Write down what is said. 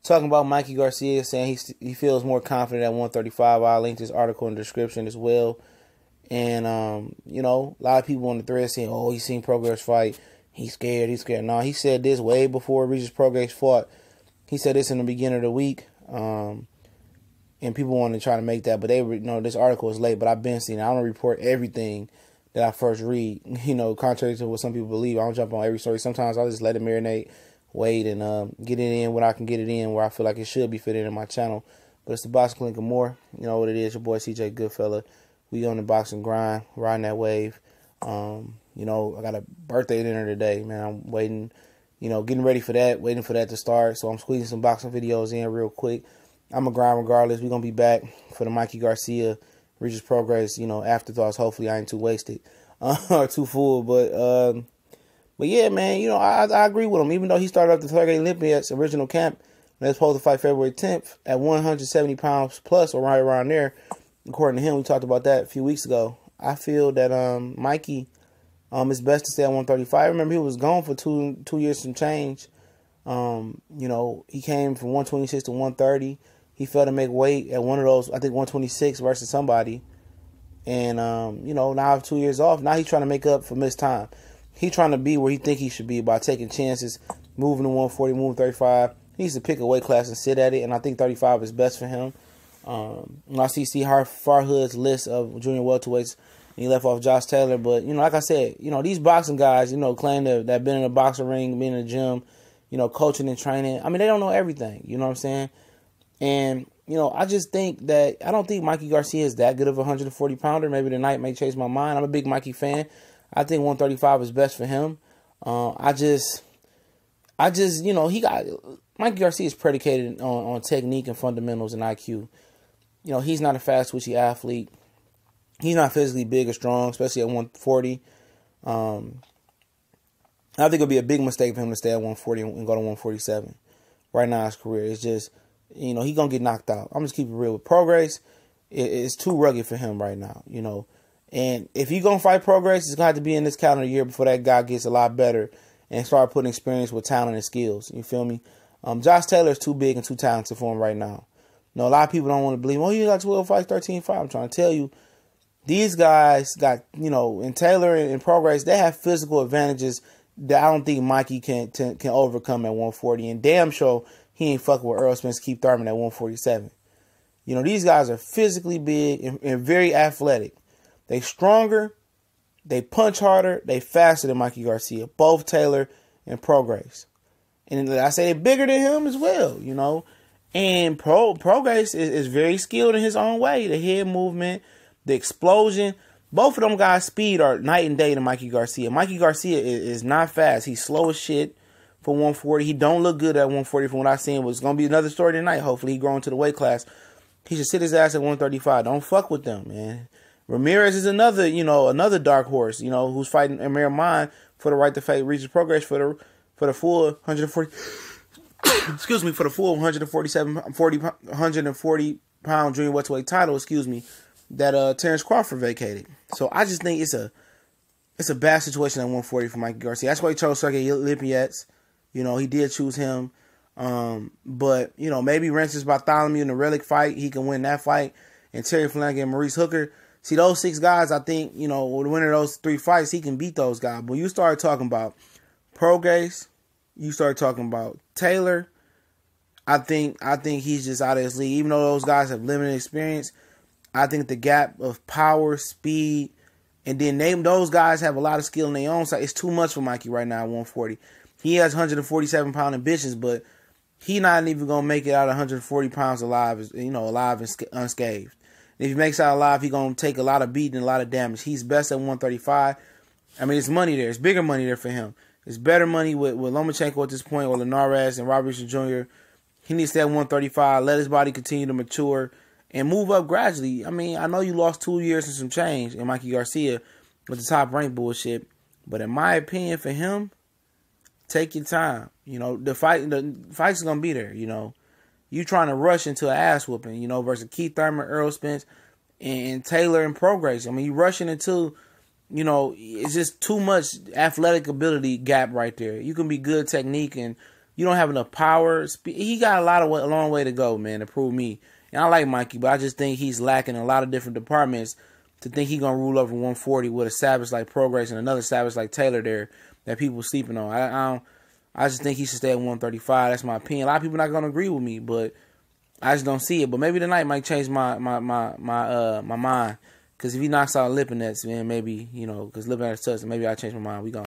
talking about Mikey Garcia, saying he feels more confident at 135. I'll link this article in the description as well. And, you know, a lot of people on the thread saying, oh, he's seen Progress fight. He's scared. No, he said this way before Regis Progress fought. He said this in the beginning of the week. And people want to try to make that. But this article is late. But I've been seeing it. I don't report everything that I first read. You know, contrary to what some people believe, I don't jump on every story. Sometimes I'll just let it marinate, wait, and get it in when I can get it in, where I feel like it should be fitting in my channel. But it's the Boxing Clinic and more. You know what it is. Your boy CJ Goodfella. We on the boxing grind, riding that wave. You know, I got a birthday dinner today, man. I'm waiting, you know, getting ready for that, waiting for that to start. So I'm squeezing some boxing videos in real quick. I'm going to grind regardless. We're going to be back for the Mikey Garcia, Regis Progress, you know, afterthoughts. Hopefully I ain't too wasted or too full. But yeah, man, you know, I agree with him. Even though he started up the Target Olympiad's original camp, and they're supposed to fight February 10th at 170 pounds plus or right around there. According to him, we talked about that a few weeks ago. I feel that Mikey, it's best to stay at 135. I remember he was gone for two years some change. You know, he came from 126 to 130. He failed to make weight at one of those, I think 126 versus somebody. And, you know, now 2 years off, now he's trying to make up for missed time. He's trying to be where he think he should be by taking chances, moving to 140, moving 35. He needs to pick a weight class and sit at it, and I think 35 is best for him. I see Farhood's list of junior welterweights, and he left off Josh Taylor. But, you know, like I said, you know, these boxing guys, you know, claim that been in a boxing ring, been in the gym, you know, coaching and training. I mean, they don't know everything, you know what I'm saying? And, you know, I just think that, I don't think Mikey Garcia is that good of a 140-pounder. Maybe tonight may change my mind. I'm a big Mikey fan. I think 135 is best for him. I just, you know, Mikey Garcia is predicated on technique and fundamentals and IQ. You know, he's not a fast, twitchy athlete. He's not physically big or strong, especially at 140. I think it'll be a big mistake for him to stay at 140 and go to 147. Right now in his career, it's just, you know, he's going to get knocked out. I'm just keeping it real with Progress. It's too rugged for him right now, you know. And if he's going to fight Progress, it's going to have to be in this calendar year before that guy gets a lot better and start putting experience with talent and skills. You feel me? Josh Taylor is too big and too talented for him right now. You know, a lot of people don't want to believe, oh, you got 12 fights, 13 fights. I'm trying to tell you, these guys got, you know, in Taylor and Progress, they have physical advantages that I don't think Mikey can overcome at 140. And damn sure he ain't fucking with Earl Spence, Keith Thurman at 147. You know, these guys are physically big and very athletic. They stronger, they punch harder, they faster than Mikey Garcia, both Taylor and Progress. And I say they're bigger than him as well, you know. And Progress is very skilled in his own way. The head movement, the explosion. Both of them guys' speed are night and day to Mikey Garcia. Mikey Garcia is not fast. He's slow as shit for 140. He don't look good at 140 from what I've seen. It's going to be another story tonight. Hopefully he grow into the weight class. He should sit his ass at 135. Don't fuck with them, man. Ramirez is another, you know, another dark horse, you know, who's fighting Amir Mine for the right to fight Regis Progress for the full 140... excuse me, for the full 140 pound junior welterweight title, that Terrence Crawford vacated. So I just think it's a bad situation at 140 for Mikey Garcia. That's why he chose Sergey Lipyets. You know, he did choose him. But, you know, maybe Rancis Bartholomew in the Relic fight, he can win that fight. And Terry Flanagan and Maurice Hooker. See, those 6 guys, I think, you know, with the winner of those 3 fights, he can beat those guys. But you start talking about Progress, you start talking about Taylor, I think he's just out of his league. Even though those guys have limited experience, I think the gap of power, speed, and then those guys have a lot of skill in their own side. It's too much for Mikey right now at 140. He has 147-pound ambitions, but he not even going to make it out of 140 pounds alive, you know, alive and unscathed. And if he makes it out alive, he's going to take a lot of beating and a lot of damage. He's best at 135. I mean, it's money there. It's bigger money there for him. It's better money with Lomachenko at this point, or Linares and Robert Richard Jr. He needs to stay at 135, let his body continue to mature, and move up gradually. I mean, I know you lost 2 years and some change in Mikey Garcia with the top rank bullshit, but in my opinion, for him, take your time. You know, the fight's gonna be there. You know, you trying to rush into an ass whooping. You know, versus Keith Thurman, Earl Spence, and Taylor and Progress. I mean, you rushing into, you know, it's just too much athletic ability gap right there. You can be good technique and you don't have enough power. He got a long way to go, man, to prove me. And I like Mikey, but I just think he's lacking in a lot of different departments to think he gonna rule over 140 with a savage like Progress and another savage like Taylor there that people sleeping on. I just think he should stay at 135. That's my opinion. A lot of people not gonna agree with me, but I just don't see it. But maybe tonight might change my mind. Because if he knocks out Lipinets, man, maybe, because Lipinets touched, maybe I change my mind. We gonna